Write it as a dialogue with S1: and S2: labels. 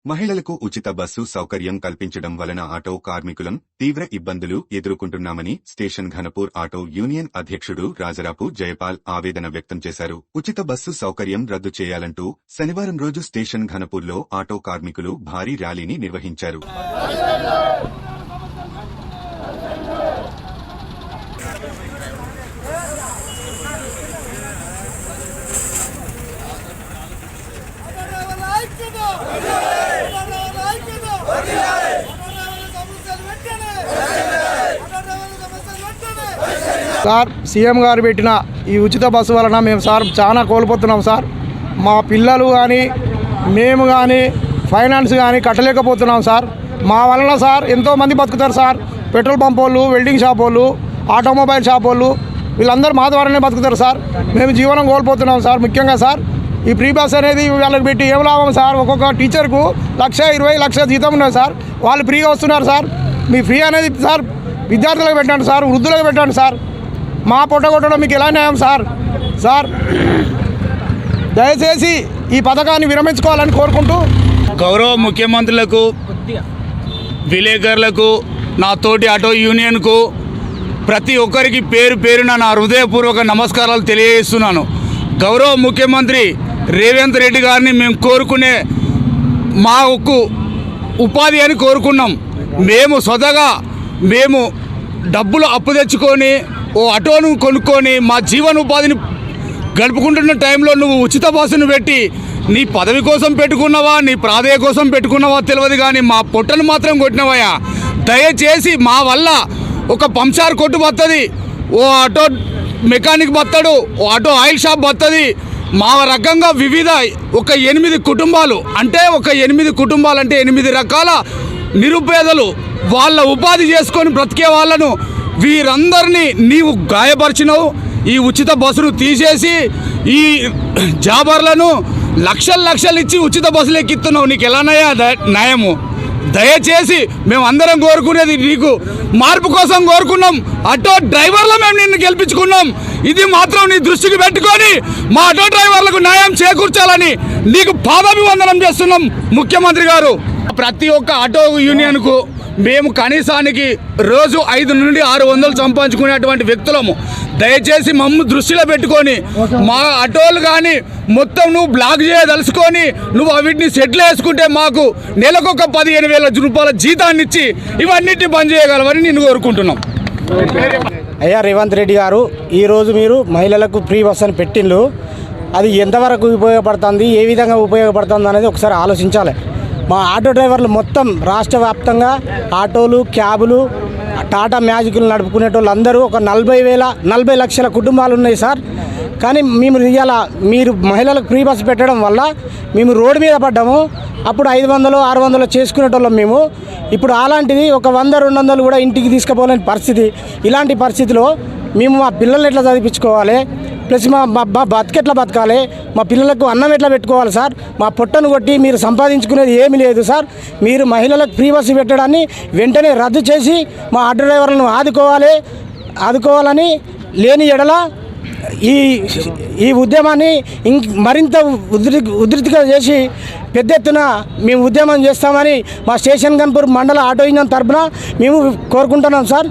S1: మహిళలకు ఉచిత బస్సు సౌకర్యం కల్పించడం వలన ఆటో కార్మికులం తీవ్ర ఇబ్బందులు ఎదుర్కొంటున్నామని స్టేషన్ ఘనపూర్ ఆటో యూనియన్ అధ్యక్షుడు రాజరాపు జయపాల్ ఆవేదన వ్యక్తం చేశారు. ఉచిత బస్సు సౌకర్యం రద్దు చేయాలంటూ శనివారం రోజు స్టేషన్ ఘనపూర్లో ఆటో కార్మికులు భారీ ర్యాలీని నిర్వహించారు.
S2: సార్ సీఎం గారు పెట్టిన ఈ ఉచిత బస్సు వలన మేము సార్ చాలా కోల్పోతున్నాం సార్. మా పిల్లలు కానీ మేము కానీ ఫైనాన్స్ కానీ కట్టలేకపోతున్నాం సార్. మా వలన సార్ ఎంతోమంది బతుకుతారు సార్. పెట్రోల్ పంప్ వాళ్ళు, వెల్డింగ్ షాప్ వాళ్ళు, ఆటోమొబైల్ షాప్ వాళ్ళు వీళ్ళందరూ మా ద్వారానే బతుకుతారు సార్. మేము జీవనం కోల్పోతున్నాం సార్. ముఖ్యంగా సార్ ఈ ఫ్రీ బస్ అనేది వాళ్ళకి పెట్టి ఏం లాభం సార్? ఒక్కొక్క టీచర్కు 1,20,00,000 జీతం ఉన్నది సార్. వాళ్ళు ఫ్రీగా వస్తున్నారు సార్. మీ ఫ్రీ అనేది సార్ విద్యార్థులకు పెట్టండి సార్, వృద్ధులకు పెట్టండి సార్. మా పొట్ట కొట్టడం మీకు ఎలా న్యాయం సార్? సార్ దయచేసి ఈ పథకాన్ని విరమించుకోవాలని కోరుకుంటూ
S3: గౌరవ ముఖ్యమంత్రులకు, విలేకరులకు, నా తోటి ఆటో యూనియన్కు ప్రతి ఒక్కరికి పేరు పేరున నా హృదయపూర్వక నమస్కారాలు తెలియజేస్తున్నాను. గౌరవ ముఖ్యమంత్రి రేవంత్ రెడ్డి గారిని మేము కోరుకునే మా ఉపాధి అని కోరుకున్నాం. మేము స్వతగా డబ్బులు అప్పు తెచ్చుకొని ఓ ఆటోను కొనుక్కొని మా జీవనోపాధిని గడుపుకుంటున్న టైంలో నువ్వు ఉచిత బస్సును పెట్టి నీ పదవి కోసం పెట్టుకున్నావా, నీ ప్రాధాన్యత కోసం పెట్టుకున్నావా తెలియదు, కానీ మా పొట్టను మాత్రం కొట్టినవయ్యా. దయచేసి మా వల్ల ఒక పంచార్ కొట్టు బతుంది, ఓ ఆటో మెకానిక్ బతాడు, ఓ ఆటో ఆయిల్ షాప్ బతుంది. మా రకంగా వివిధ ఒక 8 కుటుంబాలు అంటే 8 రకాల నిరుపేదలు వాళ్ళ ఉపాధి చేసుకొని బ్రతికే వాళ్ళను వీరందరినీ నీవు గాయపరిచినావు. ఈ ఉచిత బస్సును తీసేసి ఈ జాబర్లను లక్షలు ఇచ్చి ఉచిత బస్సులు ఎక్కిస్తున్నావు. నీకు ఎలానయ్యా న్యాయము? దయచేసి మేము అందరం కోరుకునేది నీకు మార్పు కోసం కోరుకున్నాం. ఆటో డ్రైవర్లు మేము నిన్ను గెలిపించుకున్నాం. ఇది మాత్రం నీ దృష్టికి పెట్టుకొని మా ఆటో డ్రైవర్లకు న్యాయం చేకూర్చాలని నీకు పాదాభివందనం చేస్తున్నాం ముఖ్యమంత్రి గారు. ప్రతి ఒక్క ఆటో యూనియన్కు మేము కనీసానికి రోజు 500 నుండి 600 సంపాదించుకునేటువంటి వ్యక్తులము. దయచేసి మమ్మ దృష్టిలో పెట్టుకొని మా ఆటోలు కానీ మొత్తం నువ్వు బ్లాక్ చేయదలుచుకొని నువ్వు వీటిని సెటిల్ వేసుకుంటే మాకు నెలకొక 15,000 రూపాయల జీతాన్ని ఇచ్చి ఇవన్నిటిని బంద్ చేయగలవని నేను కోరుకుంటున్నాం.
S2: అయ్యా రేవంత్ రెడ్డి గారు, ఈరోజు మీరు మహిళలకు ఫ్రీ బస్ అని పెట్టిండ్రు. అది ఎంతవరకు ఉపయోగపడుతుంది, ఏ విధంగా ఉపయోగపడుతుంది అనేది ఒకసారి ఆలోచించాలి. మా ఆటో డ్రైవర్లు మొత్తం రాష్ట్ర వ్యాప్తంగా ఆటోలు, క్యాబులు, టాటా మ్యాజిక్లు నడుపుకునేటోళ్ళు అందరూ ఒక 40 లక్షల కుటుంబాలు ఉన్నాయి సార్. కానీ మేము ఇవాళ మీరు మహిళలకు ఫ్రీ బస్ పెట్టడం వల్ల మేము రోడ్డు మీద పడ్డాము. అప్పుడు 500, 600 చేసుకునేటోళ్ళం మేము. ఇప్పుడు అలాంటిది ఒక 100, 200 కూడా ఇంటికి తీసుకుపోలేని పరిస్థితి. ఇలాంటి పరిస్థితిలో మేము మా పిల్లల్ని ఎట్లా చదివించుకోవాలి, ప్లస్ మా బతికెట్లా బతకాలి, మా పిల్లలకు అన్నం ఎట్లా పెట్టుకోవాలి సార్? మా పొట్టను కొట్టి మీరు సంపాదించుకునేది ఏమీ లేదు సార్. మీరు మహిళలకు ఫ్రీ బస్సు పెట్టడాన్ని వెంటనే రద్దు చేసి మా ఆటో డ్రైవర్లను ఆదుకోవాలని లేని ఎడల ఈ ఉద్యమాన్ని మరింత ఉధృతిగా చేసి పెద్ద ఎత్తున మేము ఉద్యమం చేస్తామని మా స్టేషన్ ఘనపూర్ మండల ఆటో యూనియన్ తరఫున మేము కోరుకుంటున్నాం సార్.